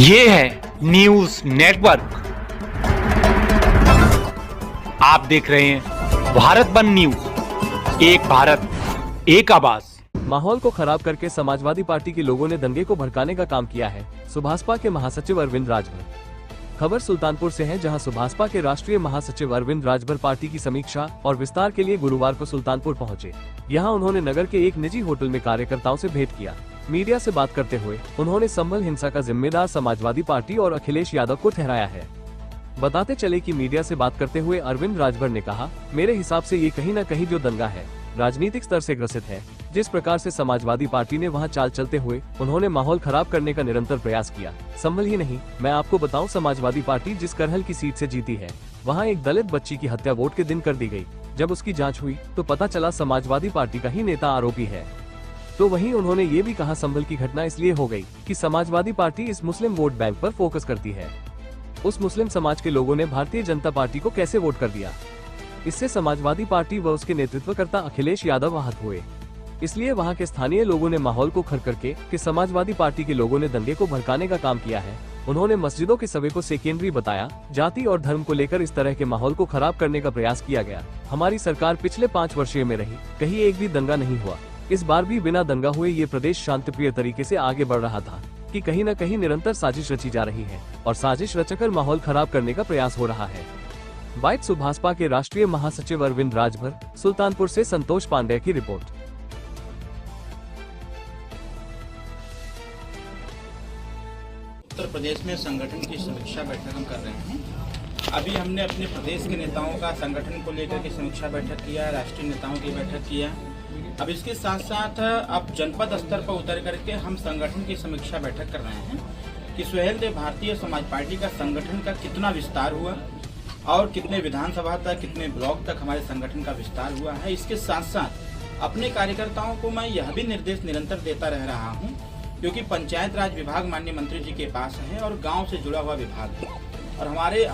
ये है news network. आप देख रहे हैं भारत बंद न्यूज, एक भारत एक आवाज। माहौल को खराब करके समाजवादी पार्टी के लोगों ने दंगे को भड़काने का काम किया है, सुभाषपा के महासचिव अरविंद राजभर। खबर सुल्तानपुर से है, जहां सुभाषपा के राष्ट्रीय महासचिव अरविंद राजभर पार्टी की समीक्षा और विस्तार के लिए गुरुवार को सुल्तानपुर पहुंचे। यहां उन्होंने नगर के एक निजी होटल में कार्यकर्ताओं से भेंट किया। मीडिया से बात करते हुए उन्होंने संभल हिंसा का जिम्मेदार समाजवादी पार्टी और अखिलेश यादव को ठहराया है। बताते चले कि मीडिया से बात करते हुए अरविंद राजभर ने कहा, मेरे हिसाब से ये कहीं न कहीं जो दंगा है राजनीतिक स्तर से ग्रसित है। जिस प्रकार से समाजवादी पार्टी ने वहां चाल चलते हुए उन्होंने माहौल खराब करने का निरंतर प्रयास किया। संभल ही नहीं, मैं आपको बताऊं, समाजवादी पार्टी जिस करहल की सीट से जीती है, वहां एक दलित बच्ची की हत्या वोट के दिन कर दी गई। जब उसकी जांच हुई तो पता चला समाजवादी पार्टी का ही नेता आरोपी है। तो वहीं उन्होंने ये भी कहा, संभल की घटना इसलिए हो गई कि समाजवादी पार्टी इस मुस्लिम वोट बैंक पर फोकस करती है। उस मुस्लिम समाज के लोगों ने भारतीय जनता पार्टी को कैसे वोट कर दिया, इससे समाजवादी पार्टी व उसके नेतृत्वकर्ता अखिलेश यादव आहत हुए। इसलिए वहां के स्थानीय लोगों ने माहौल को खर करके कि समाजवादी पार्टी के लोगों ने दंगे को भड़काने का काम किया है। उन्होंने मस्जिदों के सवे को सेकेंडरी बताया। जाति और धर्म को लेकर इस तरह के माहौल को खराब करने का प्रयास किया गया। हमारी सरकार पिछले 5 वर्षीय में रही, कहीं एक भी दंगा नहीं हुआ। इस बार भी बिना दंगा हुए ये प्रदेश शांतिप्रिय तरीके से आगे बढ़ रहा था कि कहीं न कहीं निरंतर साजिश रची जा रही है और साजिश रचकर माहौल खराब करने का प्रयास हो रहा है। बाइट सुभाषपा के राष्ट्रीय महासचिव अरविंद राजभर, सुल्तानपुर से संतोष पांडे की रिपोर्ट। उत्तर प्रदेश में संगठन की समीक्षा बैठक हम कर रहे हैं। अभी हमने अपने प्रदेश के नेताओं का संगठन को लेकर के समीक्षा बैठक किया, राष्ट्रीय नेताओं की बैठक किया। अब इसके साथ साथ अब जनपद स्तर पर उतर करके हम संगठन की समीक्षा बैठक कर रहे हैं कि सुहेलदेव भारतीय समाज पार्टी का संगठन का कितना विस्तार हुआ और कितने विधानसभा तक, कितने ब्लॉक तक हमारे संगठन का विस्तार हुआ है। इसके साथ साथ अपने कार्यकर्ताओं को मैं यह भी निर्देश निरंतर देता रह रहा हूं, क्योंकि पंचायत राज विभाग माननीय मंत्री जी के पास है और गांव से जुड़ा हुआ विभाग है और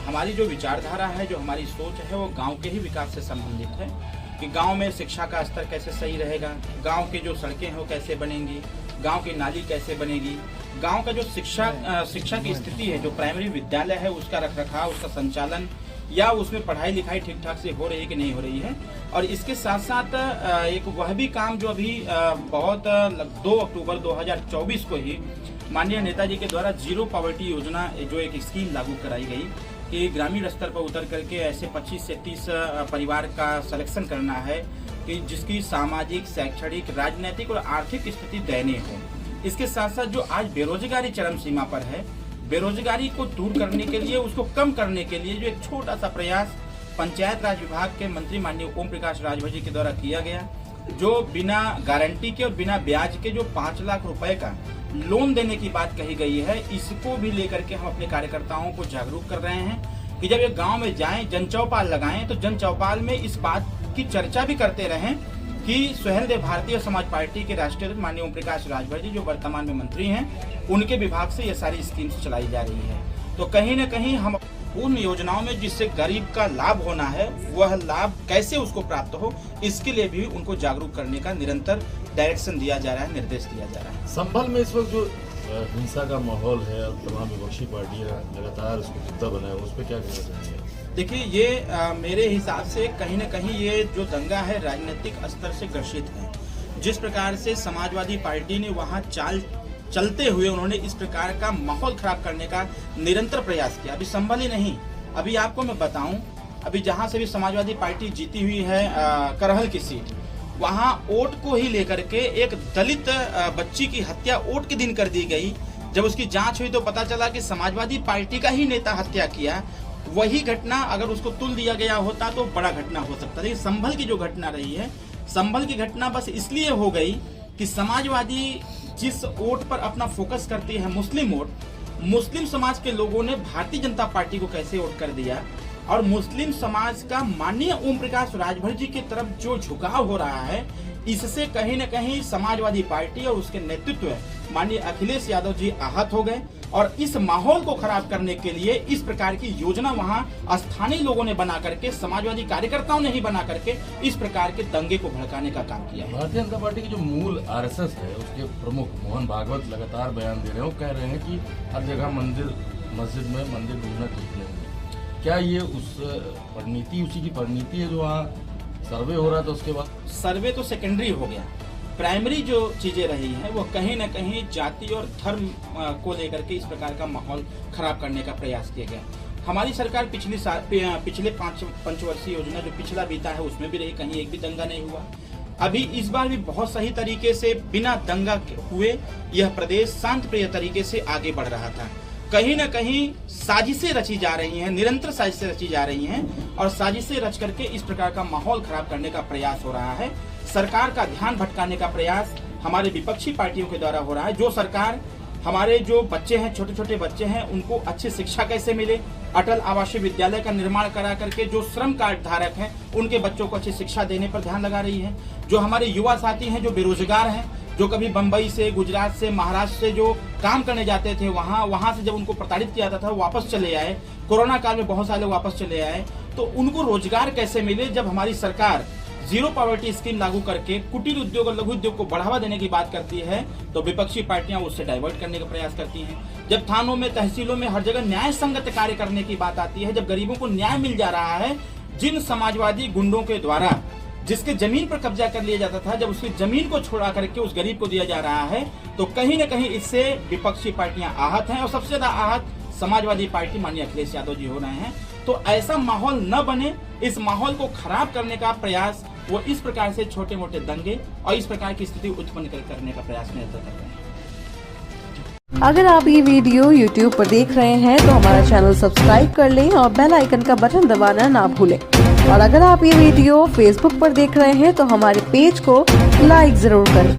हमारी जो विचारधारा है, जो हमारी सोच है, वो गांव के ही विकास से संबंधित है कि गांव में शिक्षा का स्तर कैसे सही रहेगा, गांव की जो सड़कें हैं वो कैसे बनेंगी, गांव की नाली कैसे बनेगी, गांव का जो शिक्षा की स्थिति है, जो प्राइमरी विद्यालय है उसका रखरखाव, उसका संचालन या उसमें पढ़ाई लिखाई ठीक ठाक से हो रही है कि नहीं हो रही है। और इसके साथ साथ एक वह भी काम जो अभी 2 अक्टूबर 2024 को ही माननीय नेताजी के द्वारा जीरो पॉवर्टी योजना जो एक स्कीम लागू कराई गई कि ग्रामीण स्तर पर उतर करके ऐसे 25 से 30 परिवार का सिलेक्शन करना है कि जिसकी सामाजिक, शैक्षणिक, राजनीतिक और आर्थिक स्थिति दयनीय हो। इसके साथ साथ जो आज बेरोजगारी चरम सीमा पर है, बेरोजगारी को दूर करने के लिए, उसको कम करने के लिए जो एक छोटा सा प्रयास पंचायत राज विभाग के मंत्री माननीय ओम प्रकाश राजभर जी के द्वारा किया गया, जो बिना गारंटी के और बिना ब्याज के जो 5 लाख रुपए का लोन देने की बात कही गई है, इसको भी लेकर के हम अपने कार्यकर्ताओं को जागरूक कर रहे हैं कि जब ये गांव में जाएं, जनचौपाल लगाएं, तो जनचौपाल में इस बात की चर्चा भी करते रहें कि सुहेलदेव भारतीय समाज पार्टी के राष्ट्रीय अध्यक्ष माननीय ओम प्रकाश राजभर जी जो वर्तमान में मंत्री हैं, उनके विभाग से ये सारी स्कीम्स चलाई जा रही है। तो कहीं न कहीं हम उन योजनाओं में जिससे गरीब का लाभ होना है, वह लाभ कैसे उसको प्राप्त हो, इसके लिए भी उनको जागरूक करने का निरंतर डायरेक्शन दिया जा रहा है, निर्देश दिया जा रहा है। संभल में इस वक्त जो हिंसा का माहौल है और तमाम विपक्षी पार्टियां लगातार उसको मुद्दा बनाए, उस पर क्या कहना चाहेंगे? देखिए, ये मेरे हिसाब से कहीं न कहीं ये जो दंगा है राजनीतिक स्तर से ग्रसित है। जिस प्रकार से समाजवादी पार्टी ने वहाँ चाल चलते हुए उन्होंने इस प्रकार का माहौल खराब करने का निरंतर प्रयास किया। अभी संभल ही नहीं, अभी आपको मैं बताऊं, अभी जहां से भी समाजवादी पार्टी जीती हुई है करहल की सीट, वहां वोट को ही लेकर के एक दलित बच्ची की हत्या वोट के दिन कर दी गई। जब उसकी जांच हुई तो पता चला कि समाजवादी पार्टी का ही नेता हत्या किया। वही घटना अगर उसको तुल दिया गया होता तो बड़ा घटना हो सकता। लेकिन संभल की जो घटना रही है, संभल की घटना बस इसलिए हो गई कि समाजवादी जिस वोट पर अपना फोकस करती है, मुस्लिम वोट, मुस्लिम समाज के लोगों ने भारतीय जनता पार्टी को कैसे वोट कर दिया और मुस्लिम समाज का माननीय ओम प्रकाश राजभर जी की तरफ जो झुकाव हो रहा है, इससे कहीं न कहीं समाजवादी पार्टी और उसके नेतृत्व माननीय अखिलेश यादव जी आहत हो गए और इस माहौल को खराब करने के लिए इस प्रकार की योजना वहां स्थानीय लोगों ने बना करके, समाजवादी कार्यकर्ताओं ने ही बना करके इस प्रकार के दंगे को भड़काने का काम किया। भारतीय जनता पार्टी की जो मूल आरएसएस है उसके प्रमुख मोहन भागवत लगातार बयान दे रहे हैं, वो कह रहे हैं कि हर जगह मस्जिद में मंदिर ढूंढना ठीक नहीं है। क्या ये उसी की परिणति है जो वहाँ सर्वे हो रहा था उसके बाद? सर्वे तो सेकेंडरी हो गया, प्राइमरी जो चीजें रही हैं वो कहीं न कहीं जाति और धर्म को लेकर के इस प्रकार का माहौल खराब करने का प्रयास किया गया। हमारी सरकार पिछले पंचवर्षीय योजना जो पिछला बीता है उसमें भी रही, कहीं एक भी दंगा नहीं हुआ। अभी इस बार भी बहुत सही तरीके से बिना दंगा हुए यह प्रदेश शांत प्रिय तरीके से आगे बढ़ रहा था। कहीं न कहीं साजिशें रची जा रही हैं, निरंतर साजिशें रची जा रही हैं और साजिशें रच करके इस प्रकार का माहौल खराब करने का प्रयास हो रहा है। सरकार का ध्यान भटकाने का प्रयास हमारे विपक्षी पार्टियों के द्वारा हो रहा है। जो सरकार हमारे जो बच्चे हैं, छोटे छोटे बच्चे हैं, उनको अच्छी शिक्षा कैसे मिले, अटल आवासीय विद्यालय का निर्माण करा करके जो श्रम कार्ड धारक हैं उनके बच्चों को अच्छी शिक्षा देने पर ध्यान लगा रही है। जो हमारे युवा साथी हैं जो बेरोजगार हैं, जो कभी बंबई से, गुजरात से, महाराष्ट्र से जो काम करने जाते थे वहां से जब उनको प्रताड़ित किया जाता था वो वापस चले आए। कोरोना काल में बहुत सारे लोग वापस चले आए, तो उनको रोजगार कैसे मिले? जब हमारी सरकार जीरो पॉवर्टी स्कीम लागू करके कुटीर उद्योग और लघु उद्योग को बढ़ावा देने की बात करती है तो विपक्षी पार्टियां उससे डाइवर्ट करने का प्रयास करती हैं। जब थानों में, तहसीलों में हर जगह न्याय संगत कार्य करने की बात आती है, जब गरीबों को न्याय मिल जा रहा है, जिन समाजवादी गुंडों के द्वारा जिसके जमीन पर कब्जा कर लिया जाता था, जब उसकी जमीन को छोड़ा करके उस गरीब को दिया जा रहा है तो कहीं न कहीं इससे विपक्षी पार्टियां आहत हैं और सबसे ज्यादा आहत समाजवादी पार्टी माननीय अखिलेश यादव जी हो रहे हैं। तो ऐसा माहौल न बने, इस माहौल को खराब करने का प्रयास वो इस प्रकार से छोटे मोटे दंगे और इस प्रकार की स्थिति उत्पन्न करने का प्रयास निरंतर कर रहे हैं। अगर आप ये वीडियो YouTube पर देख रहे हैं तो हमारा चैनल सब्सक्राइब कर लें और बेल आइकन का बटन दबाना ना भूलें। और अगर आप ये वीडियो Facebook पर देख रहे हैं तो हमारे पेज को लाइक जरूर करें।